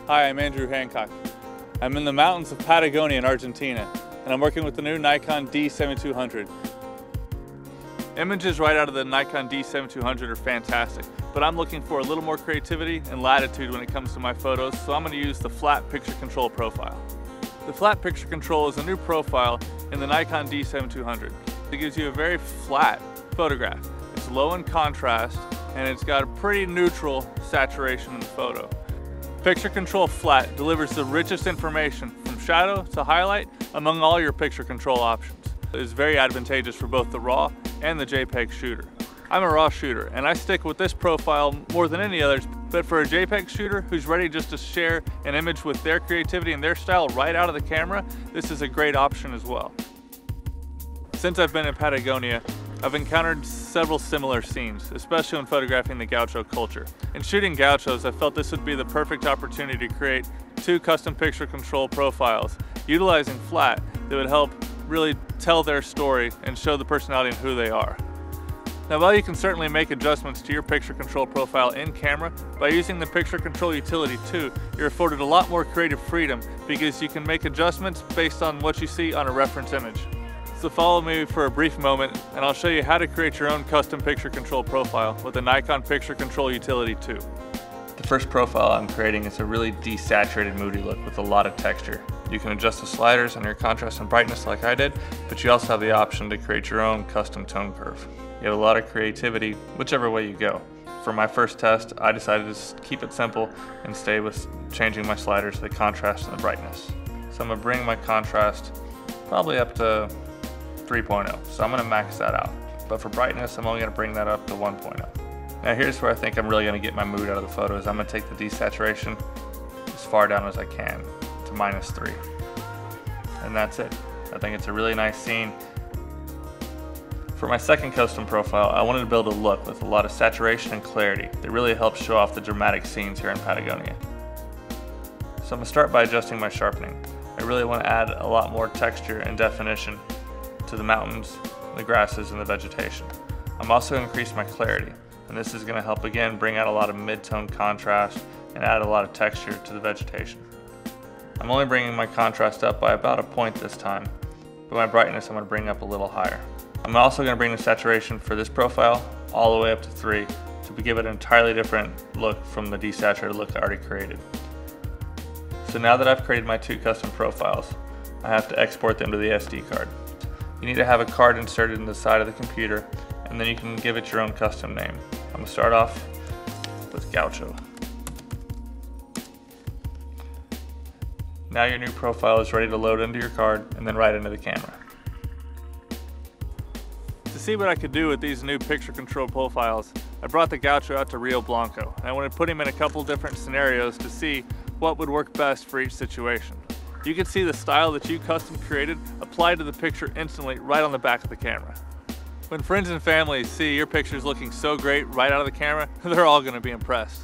Hi, I'm Andrew Hancock. I'm in the mountains of Patagonia in Argentina, and I'm working with the new Nikon D7200. Images right out of the Nikon D7200 are fantastic, but I'm looking for a little more creativity and latitude when it comes to my photos, so I'm going to use the flat picture control profile. The flat picture control is a new profile in the Nikon D7200. It gives you a very flat photograph. It's low in contrast, and it's got a pretty neutral saturation in the photo. Picture Control Flat delivers the richest information from shadow to highlight among all your picture control options. It is very advantageous for both the RAW and the JPEG shooter. I'm a RAW shooter and I stick with this profile more than any others, but for a JPEG shooter who's ready just to share an image with their creativity and their style right out of the camera, this is a great option as well. Since I've been in Patagonia, I've encountered several similar scenes, especially when photographing the gaucho culture. In shooting gauchos, I felt this would be the perfect opportunity to create two custom picture control profiles, utilizing flat that would help really tell their story and show the personality and who they are. Now, while you can certainly make adjustments to your picture control profile in camera, by using the Picture Control Utility 2, you're afforded a lot more creative freedom because you can make adjustments based on what you see on a reference image. So follow me for a brief moment and I'll show you how to create your own custom picture control profile with the Nikon Picture Control Utility 2. The first profile I'm creating is a really desaturated moody look with a lot of texture. You can adjust the sliders on your contrast and brightness like I did, but you also have the option to create your own custom tone curve. You have a lot of creativity whichever way you go. For my first test, I decided to keep it simple and stay with changing my sliders to the contrast and the brightness. So I'm going to bring my contrast probably up to 3.0, so I'm going to max that out. But for brightness, I'm only going to bring that up to 1.0. Now here's where I think I'm really going to get my mood out of the photos. I'm going to take the desaturation as far down as I can to -3. And that's it. I think it's a really nice scene. For my second custom profile, I wanted to build a look with a lot of saturation and clarity that really helps show off the dramatic scenes here in Patagonia. So I'm going to start by adjusting my sharpening. I really want to add a lot more texture and definition to the mountains, the grasses, and the vegetation. I'm also going to increase my clarity, and this is going to help again bring out a lot of mid-tone contrast and add a lot of texture to the vegetation. I'm only bringing my contrast up by about a point this time, but my brightness I'm going to bring up a little higher. I'm also going to bring the saturation for this profile all the way up to 3 to give it an entirely different look from the desaturated look I already created. So now that I've created my two custom profiles, I have to export them to the SD card. You need to have a card inserted in the side of the computer, and then you can give it your own custom name. I'm going to start off with Gaucho. Now your new profile is ready to load into your card and then right into the camera. To see what I could do with these new picture control profiles, I brought the Gaucho out to Rio Blanco, and I want to put him in a couple different scenarios to see what would work best for each situation. You can see the style that you custom created applied to the picture instantly right on the back of the camera. When friends and family see your pictures looking so great right out of the camera, they're all going to be impressed.